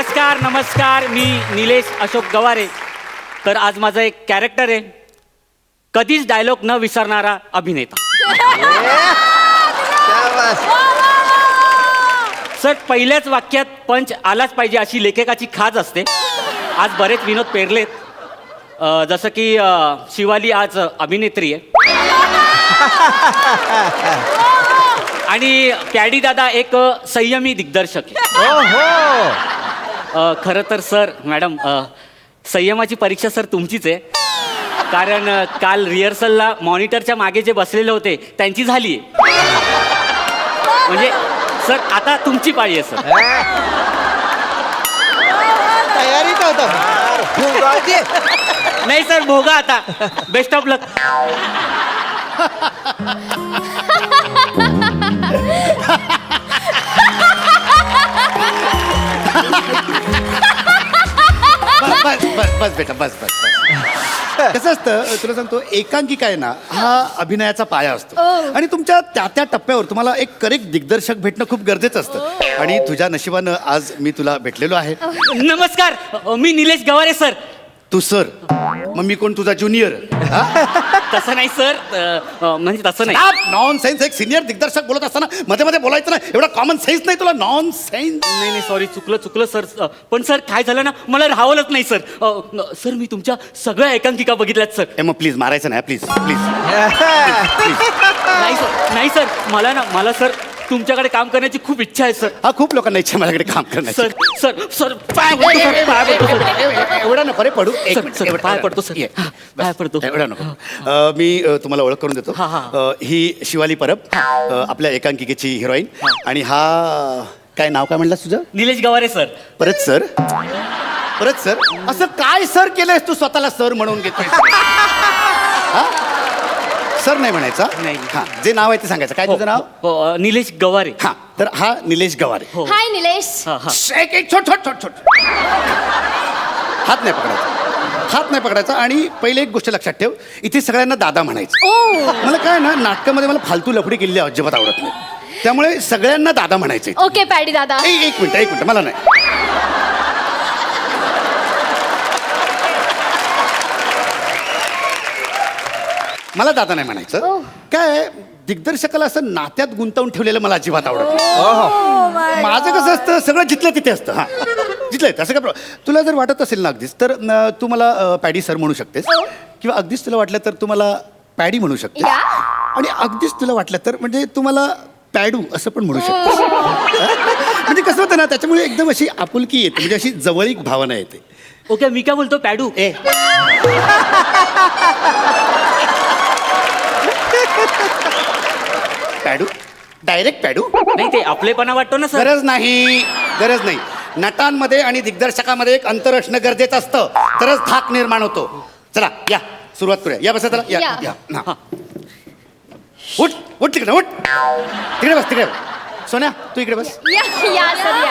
नमस्कार नमस्कार, मी निलेश अशोक गवारे. तर आज माझं एक कॅरेक्टर आहे, कधीच डायलॉग न विसरणारा अभिनेता. सर, पहिल्याच वाक्यात पंच आलाच पाहिजे अशी लेखकाची खाज असते. आज बरेच विनोद पेरलेत, जसं की शिवाली आज अभिनेत्री आहे आणि पॅडी दादा एक संयमी दिग्दर्शक आहे. खरं तर सर, मॅडम, संयमाची परीक्षा सर तुमचीच आहे. कारण काल रिहर्सलला मॉनिटरच्या मागे जे बसलेले होते त्यांची झाली आहे. म्हणजे सर, आता तुमची पाळी आहे सर. तयारीत होता. नाही सर, भोगा आता. बेस्ट ऑफ लक. बस बेटा, बस बस बस. कसं असतं, तुला सांगतो, एकांकिका आहे ना, हा अभिनयाचा पाया असतो. आणि तुमच्या त्या टप्प्यावर तुम्हाला एक करेक्ट दिग्दर्शक भेटणं खूप गरजेचं असतं. आणि तुझ्या नशिबानं आज मी तुला भेटलेलो आहे. नमस्कार, मी निलेश गवारे सर. तू सर, मग मी कोण, तुझा ज्युनियर? तसं नाही सर, म्हणजे तसं नाही. Non sense. एक सिनियर दिग्दर्शक बोलत असताना मध्ये मध्ये बोलायचं ना, एवढा कॉमन सेन्स नाही तुला? Non sense. नाही, सॉरी, चुकलं सर. पण सर, काय झालं ना, मला राहावलंच नाही सर. सर, मी तुमच्या सगळ्या एकांकिका बघितल्यात सर. मग प्लीज मारायचं नाही, प्लीज प्लीज. नाही सर, मला सर तुमच्याकडे काम करण्याची खूप इच्छा आहे सर. हा, खूप लोकांना इच्छा माझ्याकडे काम करण्याची. सर पाय पडतो सर. एवढा नको रे पडू. पाय पडतो सर. पाय पडतो. एवढा नको. मी तुम्हाला ओळख करून देतो. ही शिवाली परब, आपल्या एकांकिकेची हिरोईन. आणि हा काय नाव, काय म्हणलास तुझं? निलेश गवारे सर. परत सर. असं काय सर केलंयस तू, स्वतःला सर म्हणून घेतोय? सर नाही म्हणायचा. नाही. हा, जे नाव आहे ते सांगायचं. काय तुझं नाव? निलेश गवारे. हा, तर हा निलेश गवारे. हाय निलेश. एक छोट हात नाही पकडायचा. आणि पहिले एक गोष्ट लक्षात ठेव, इथे सगळ्यांना दादा म्हणायचं. मला काय ना, नाटकामध्ये मला फालतू लफडी केलेली अजिबात आवडत नाही. त्यामुळे सगळ्यांना दादा म्हणायचं. ओके पॅडी दादा. एक मिनिट, मला नाही. मला दादा नाही म्हणायचं. काय, दिग्दर्शकाला असं नात्यात गुंतवून ठेवलेलं मला अजिबात आवडत नाही. माझं कसं असतं, सगळं जिथलं तिथे असतं. हा, जिथलं असं काय. तुला जर वाटत असेल ना अगदीच, तर तू मला पॅडी सर म्हणू शकतेस. किंवा अगदीच तुला वाटलं तर तू मला पॅडी म्हणू शकतेस. आणि अगदीच तुला वाटलं तर म्हणजे तू मला पॅडू असं पण म्हणू शकतेस. म्हणजे कसं होतं ना, त्याच्यामुळे एकदम अशी आपुलकी येते, म्हणजे अशी जवळीक भावना येते. ओके, मी काय बोलतो, पॅडू. पॅडू, डायरेक्ट पॅडू. नाही, ते आपलेपणा वाटतो ना सर. गरज नाही. नटांमध्ये आणि दिग्दर्शकामध्ये एक अंतर असणं गरजेचं असतं, तरच धाक निर्माण होतो. चला, या सुरुवात करूया. या बसा. चला, या. उठ तिकडे, उठ तिकडे बस. सोन्या, तू इकडे बस.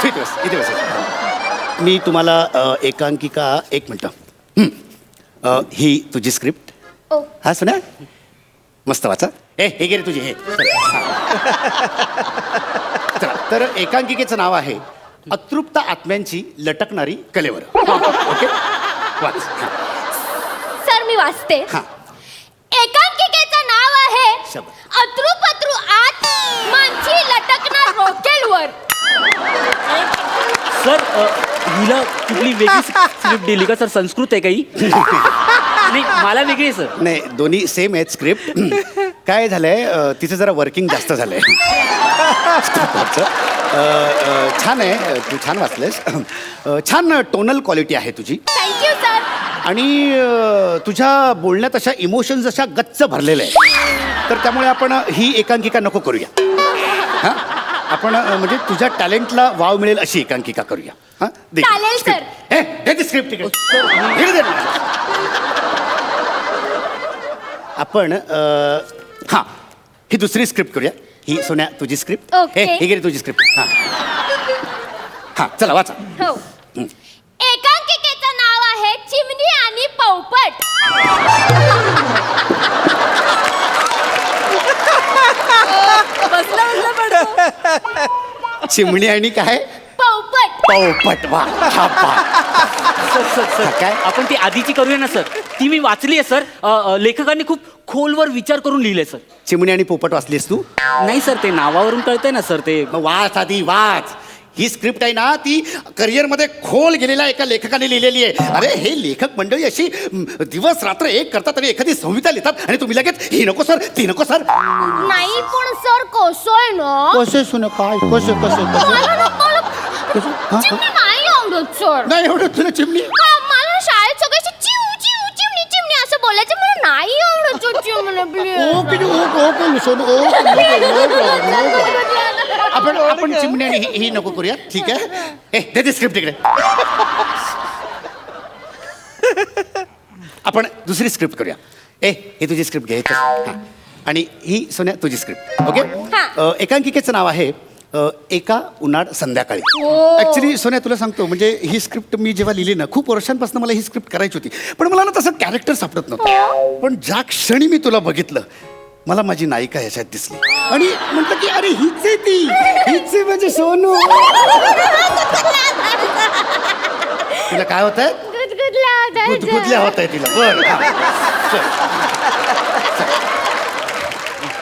इथे बस. मी तुम्हाला एकांकिका, एक मिनिट, ही तुझी स्क्रिप्ट. हा सोन्या, मस्त वाचा. हे गे रे तुझी. हे चला, तर एकांकिकेचं नाव आहे अतृप्त आत्म्यांची लटकणारी कलेवर. ओके, वाच. सर, मी वाचते. एकांकिकेचं नाव आहे अतृपत्रु आत्मांची लटकणार रॉकेलवर. सर, हिला कुठली वेगळी स्क्रिप्ट दिली का सर? संस्कृत आहे काही? नाही, मला वेगळी आहे सर. नाही, दोन्ही सेम आहेत स्क्रिप्ट. काय झालंय, तिचं जरा वर्किंग जास्त झालंय. छान आहे, तू छान वाचलेस. छान टोनल क्वालिटी आहे तुझी. Thank you sir. आणि तुझ्या बोलण्यात अशा इमोशन्स अशा गच्च भरलेल्या आहेत. तर त्यामुळे आपण ही एकांकिका नको करूया. हां, आपण म्हणजे तुझ्या टॅलेंटला वाव मिळेल अशी एकांकिका करूया. हां, चालेल सर. हे स्क्रिप्ट तिकडे आपण हां, ही दुसरी स्क्रिप्ट करूया. ही सोन्या तुझी स्क्रिप्ट. हे गेली तुझी स्क्रिप्ट. हां, चला वाचा. हो. एकांकिकेचं नाव आहे चिमणी आणि पोपट. चिमणी आणि काय? पोपट. पोपट वा हा बात. सर काय? आपण ती आधीची करूया ना सर. ती मी वाचली आहे सर. लेखकांनी खूप खोलवर विचार करून लिहिले सर. चिमणी आणि पोपट वाचलीस तू? नाही सर, ते नावावरून कळतंय ना सर. ते मग वाच आधी वाच. ही स्क्रिप्ट आहे ना ती करिअरमध्ये खोल गेलेल्या एका लेखकाने लिहिलेली आहे. अरे हे लेखक मंडळी अशी दिवस रात्र एक करतात आणि एखादी संहिता लिहितात आणि तुम्ही लगेच ही नको सर ती नको सर. नाही पण सर कसं आहे ना कसे सुन काय कसे कसे मला ना- मला चिमणी नाही आवडत सर. नाही एवढं तुला चिमणी. मला शाळेत सगळ्याशी चिव चिव चिमणी चिमणी असं बोलायचं मला नाही आवडत सर चिमणी आपण चिमणी आणि ही नको करूया ठीक आहे. दे दे स्क्रिप्ट इकडे. आपण दुसरी स्क्रिप्ट करूया. हे तुझी स्क्रिप्ट घे हां. आणि ही सोन्या तुझी स्क्रिप्ट ओके. हां. एकांकिकेचं नाव आहे एका उन्हाळ संध्याकाळी. हो. ऍक्च्युली सोन्या तुला सांगतो म्हणजे ही स्क्रिप्ट मी जेव्हा लिहिली ना खूप वर्षांपासून मला ही स्क्रिप्ट करायची होती पण मला ना तसं कॅरेक्टर सापडत नव्हतं. पण ज्या क्षणी मी तुला बघितलं मला माझी नायिका ह्याच्यात दिसली आणि म्हटलं की अरे हीच आहे ती हीच आहे म्हणजे सोनू. तिला काय होत आहे? गुदगुदल्या होत आहे तिला. बर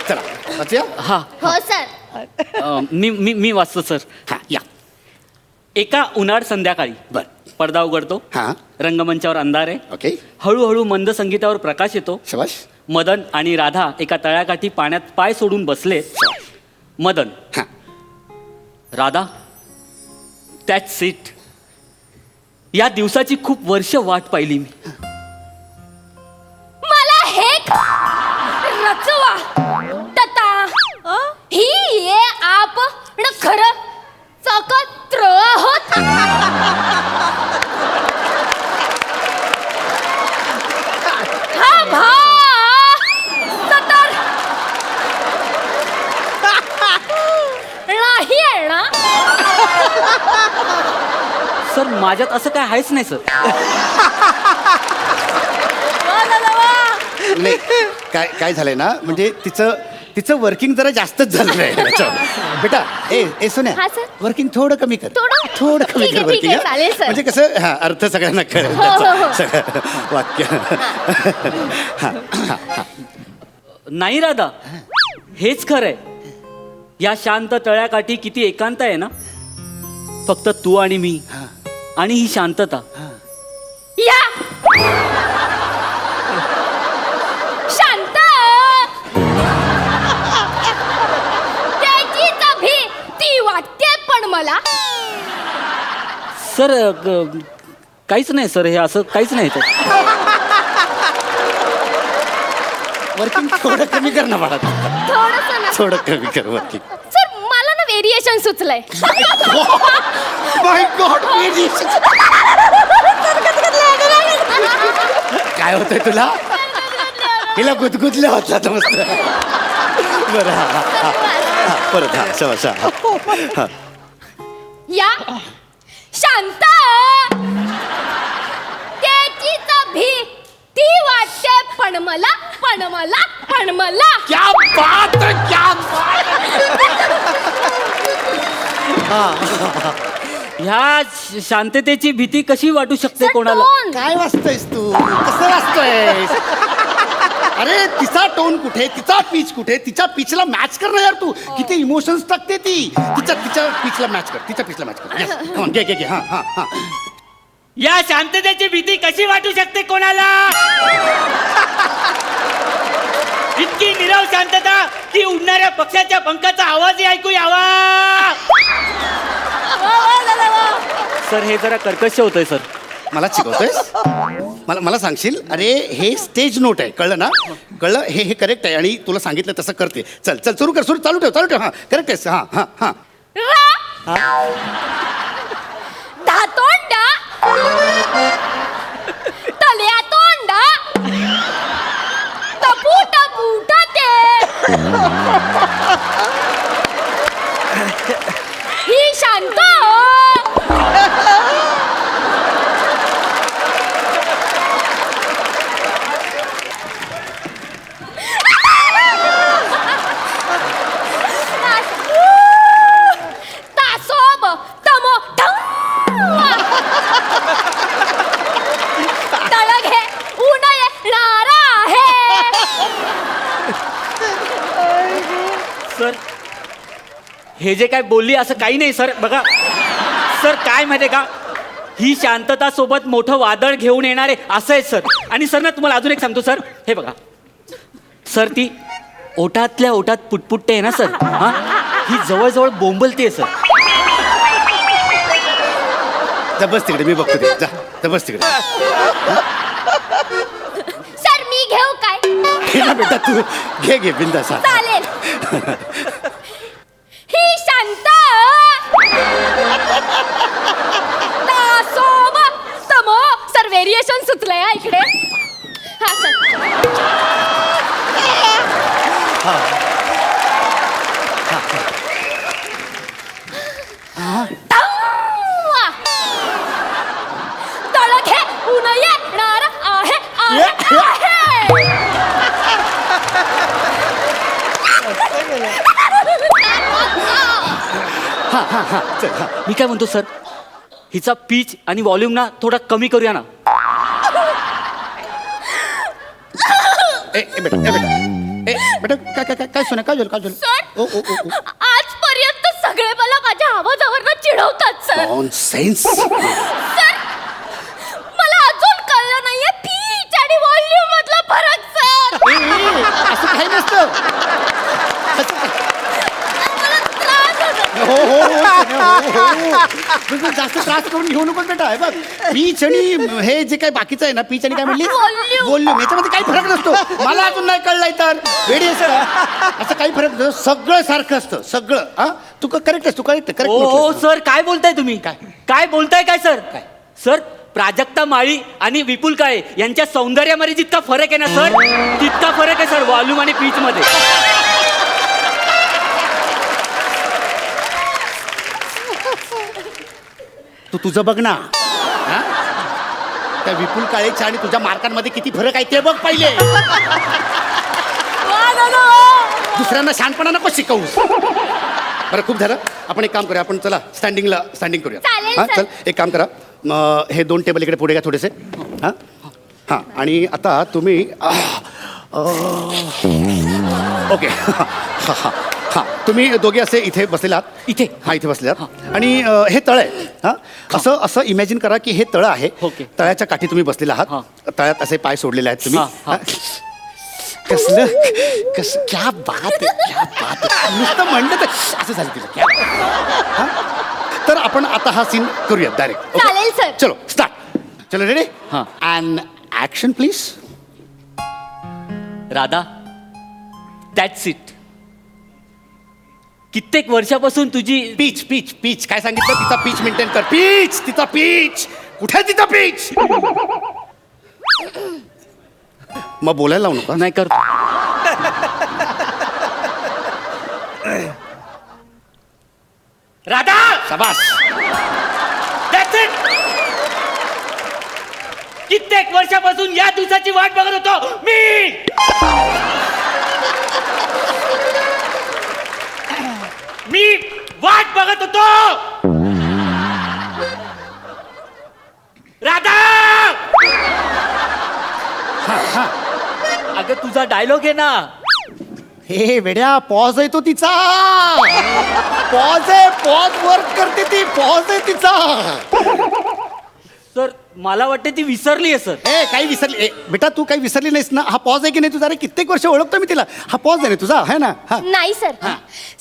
चला वाचूया. हा हो सर. मी वाचतो सर. हा या. एका उन्हाळ संध्याकाळी बर पडदा उघडतो. हा रंगमंचावर अंधार आहे. ओके हळूहळू मंद संगीतावर प्रकाश येतो. शबाश. मदन आणि राधा एका तळ्याकाठी पाण्यात पाय सोडून बसले. मदन हा राधा दॅट्स इट. या दिवसाची खूप वर्ष वाट पाहिली मी. मला हे रचवा तता ही ये आप न खरं सकत्र आहोत. हा भा सतर नाही आहे ना. सर माझ्यात असं काय आहेच नाही सर. नाही काय काय झालंय ना म्हणजे तिचं वर्किंग जरा जास्तच झालेलं आहे याच्यावर. बेटा ए सोन्या हा, सर. वर्किंग थोडं कमी कर. थोडं? कमी ठीक कर आहे, ठीक वर्किंग. आहे, चालेल, सर. म्हणजे कसं हा अर्थ सगळ्यांना कळेल हो, हो, हो. त्याचा. सगळं वाक्य. नाही राधा हेच खरंय. या शांत तळ्याकाठी किती एकांत आहे ना. फक्त तू आणि मी आणि ही शांतता. या शांत त्याची तभी ती वाटते पण मला सर काहीच नाही सर. हे असं काहीच नाही तर. वर्किंग थोडं कमी कर ना बाळा. थोडस ना थोडं कमी कर वर्किंग. सर मला ना व्हेरिएशन सुचलंय. माय गॉड काय होतंय तुला? हिला गुदगुदल्या होता तर मस्त. बरं हा परत हा शबाश. हा या शांत त्याची तभी ती वाटते पण मला पण मला पण मला. क्या बात है, क्या बात है. ह्या शांततेची भीती कशी वाटू शकते कोणाला. टोन. काय वाचतोयस तू? कसं वाचतोयस? अरे तिचा टोन कुठे तिचा पीच कुठे तिच्या पिचला मॅच कर ना यार तू. किती इमोशन्स टाकते ती. तिच्या पिचला मॅच कर. तिच्या पिचला मॅच कर. Yes. Come on, घे हा हा हा. या शांततेची भीती कशी वाटू शकते कोणाला. इतकी निरव शांतता की उडणाऱ्या पक्षाच्या पंखाचा आवाजही ऐकू यावा. सर हे जरा कर्कश होतंय सर. मला शिकवतोयस मला सांगशील. अरे हे स्टेज नोट आहे कळलं ना. कळलं हे करेक्ट आहे आणि तुला सांगितलं तसं करते. चल चल सुरू कर. चालू ठेव हा करेक्ट आहेस. हा हा हा धातोंडा तल्या तोंडा टपूट बुटते ही शांत तासोब तमो ठम सर हे जे काय बोलली असं काही नाही सर. बघा सर काय माहिती का, ही शांतता सोबत मोठं वादळ घेऊन येणारे असं आहे सर. आणि सर ना तुम्हाला अजून एक सांगतो सर, हे बघा सर, ती ओटातल्या ओटात पुटपुटते आहे ना सर, हा ही जवळजवळ बोंबलते सर. जा बस तिकडे, मी बघतो ते. जा बस तिकडे. सर मी घेऊ काय? घे ना बेटा, तू घे बिंदास. चालेल. ही शांत दासोब समो सर, व्हेरिएशन सुचलंय हा इकडे. हा सर. तळ घे ऊन येणार आहे मी काय म्हणतो सर, हिचा पीच आणि व्हॉल्यूम ना थोडा कमी करूया ना. बेटा काय सोना, काय झालं? सर आजपर्यंत सगळे मला माझ्या आवाजावरनं चिडवतात सर. नॉनसेन्स. सर मला अजून कळलं नाहीये पीच आणि व्हॉल्यूम मधला फरक सर. असं काही नसतं. मला त्रास होतो. हो. जास्त त्रास करून घेऊ नको बेटा. हे बघ, पीच आणि हे जे काही बाकीचं आहे ना, पीच आणि काय म्हणली Volume. व्हॉल्यूम, याच्यामध्ये काही फरक नसतो. मला अजून नाही कळलंय तर वेडी असं असं काही फरक नसतो. सगळं सारखं असतं सगळं. हा तू करेक्ट असतो, करेक्ट हो सर, काय बोलताय तुम्ही? काय बोलताय काय सर? सर प्राजक्ता माळी आणि विपुल काळे यांच्या सौंदर्यामध्ये जितका फरक आहे ना सर, तितका फरक आहे सर व्हॉल्यूम आणि पीच मध्ये. तू तुझं बघ ना. हा? त्या विपुल काळेच्या आणि तुझ्या मार्कांमध्ये किती फरक आहे ते बघ पहिले. दुसऱ्यांना शहाणपणा नको शिकवू. बरं खूप झालं, आपण एक काम करूया. आपण चला स्टँडिंग करूया. चालेल, हां सर. चल, एक काम करा. हे 2 टेबल इकडे पुढे घ्या थोडेसे. हां हां आणि आता तुम्ही ओके. हां हां हां तुम्ही दोघे असे इथे बसलेले आहात. इथे? हां इथे बसले आहात. आणि हे तळ आहे. हां असं इमॅजिन करा की हे तळ आहे. ओके. तळ्याच्या काठी तुम्ही बसलेले आहात. हां. तळ्यात असे पाय सोडलेले आहेत तुम्ही. हां, हां. कसलं क्या बात आहे, क्या बात आहे. नुसतं म्हणलं तर असं झालं तिला. क्या हां? तर आपण आता हा सीन करूया डायरेक्ट. चालेल, सर. चलो स्टार्ट. चलो रेडी. हां. And action please. Radha, that's it. कित्येक वर्षापासून तुझी पीच पीच पीच काय सांगितलं? तिचा पीच मेंटेन कर. पीच, तिचा पीच कुठे आहे? तिचा पीच. मग बोलायला लावू नका. नाही करतो. राधा, शाबास. That's it. कित्येक वर्षापासून या दिवसाची वाट बघत होतो मी. मी वाट बघत होतो. राधा, अगं तुझा डायलॉग आहे ना. हे वेड्या, पॉज आहे तो तिचा. पॉज आहे, पॉज वर्क करते ती. पॉज आहे तिचा. सर मला वाटते ती विसरली आहे सर. ए काही विसरली? ए बेटा तू काही विसरली नाहीस ना. हा पॉज आहे की नाही तुझा? अरे कित्येक वर्ष ओळखतो मी तिला. हा पॉज आहे ना तुझा, आहे ना? हा नाही सर.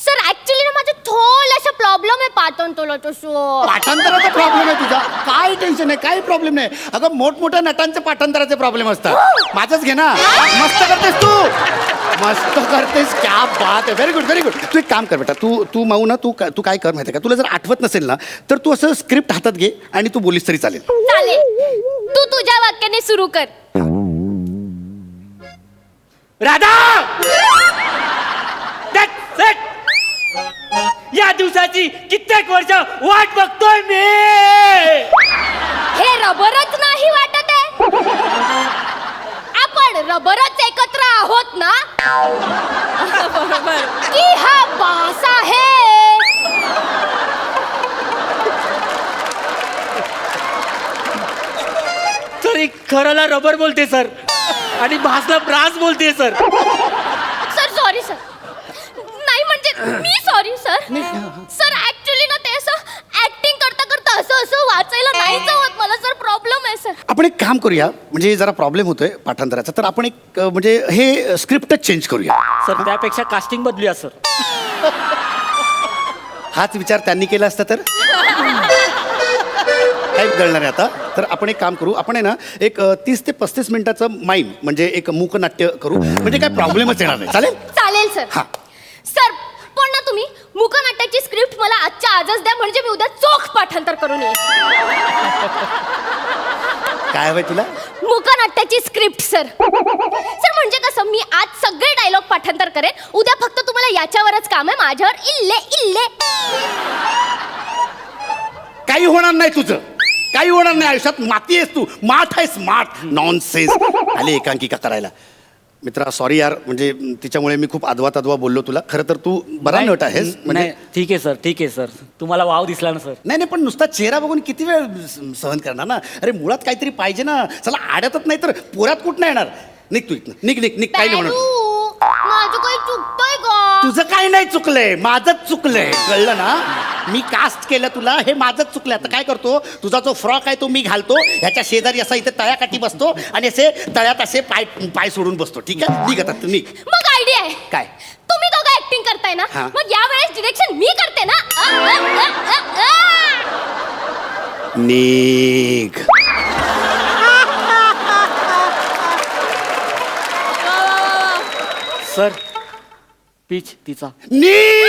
सर ऍक्च्युली ना माझं थोडासा प्रॉब्लेम आहे पाठवतो तसं. पाठांतराचा प्रॉब्लेम आहे तुझा. काय टेन्शन आहे, काही प्रॉब्लेम नाही. अगं मोठमोठ्या नटांचे पाठांतराचे प्रॉब्लेम असतात. माझंच घे ना. मस्त करतेस तू, मस्त करतेस. क्या बात आहे. Very good, very good. तू एक काम कर बेटा. तू माऊ ना, तू काय कर माहिती आहे का? तुला जर आठवत नसेल ना तर तू असं स्क्रिप्ट हातात घे आणि तू बोलीस तरी चालेल. चालेल, तू तुझ्या वाक्याने सुरू कर. Radha, that's it. या दिवसाची कित्येक वर्ष वाट बघतोय मी. हे रबरच नाही वाटत आहे. आपण रबरच एकत्र आहोत ना. बरोबर की हा बास आहे. सर एक खराला रबर बोलते सर आणि भासला ब्रास बोलते सर. Sir sorry sir. नाही म्हणजे सर ऍक्च्युली ना ते असं ऍक्टिंग करता करता असं असं वाचायला नाही जमत मला सर प्रॉब्लेम आहे सर. आपण एक काम करूया, म्हणजे जरा प्रॉब्लेम होतोय पाठांतराचा, तर आपण एक म्हणजे हे स्क्रिप्टच चेंज करूया. सर त्यापेक्षा कास्टिंग बदलूया सर. हाच विचार त्यांनी केला असता तर काय बदलणार आहे आता. तर आपण एक काम करू, आपण आहे ना एक 30 ते 35 मिनिटाचं माईम म्हणजे एक मूकनाट्य करू, म्हणजे काय प्रॉब्लेमच येणार नाही. चालेल? चालेल सर. हा. सर पण ना तुम्ही मूकनाट्याची स्क्रिप्ट मला आजच्या आजच द्या म्हणजे मी उद्या चोख पाठांतर करून येईन. काय हवंय तुला? मूकनाट्याची स्क्रिप्ट सर. सर म्हणजे कसं मी आज सगळे डायलॉग पाठांतर करेन, उद्या फक्त तुम्हाला याच्यावरच काम आहे, माझ्यावर इल्ले इल्ले. काही होणार नाही तुझं, काही होणार नाही आयुष्यात. माती आहेस तू, माठ आहेस, माठ. नॉनसेन्स. आले एकांकिका करायला. मित्रा सॉरी यार, म्हणजे तिच्यामुळे मी खूप अदवा तदवा बोललो तुला. खरं तर तू बरा नट आहेस. म्हणजे नाही ठीक आहे सर, ठीक आहे सर. तुम्हाला वाव दिसला ना सर. नाही नाही, पण नुसता चेहरा बघून किती वेळ सहन करणार ना. अरे मुळात काहीतरी पाहिजे ना. चला आड्यातच नाही तर पोऱ्यात कुठं येणार. निघ तू इथनं, निघ निघ निघ. काही नाही म्हणत. माझं काही चुकतोय का? तुझं काही नाही चुकलंय, माझंच चुकलंय. कळलं ना. मी कास्ट केलं तुला, हे माझंच चुकलंय. आता काय करतो, तुझा जो फ्रॉक आहे तो मी घालतो, ह्याच्या शेजारी असा इथे तळ्याकाठी बसतो आणि असे तळ्यात असे पाय पाय सोडून बसतो. ठीक आहे, निघ आता निघ. मग आयडिया आहे काय? तुम्ही दोघं ऍक्टिंग करताय ना, हा. मग यावेळेस डिरेक्शन मी करते ना. निघ. सर पीच तिचा. निघ.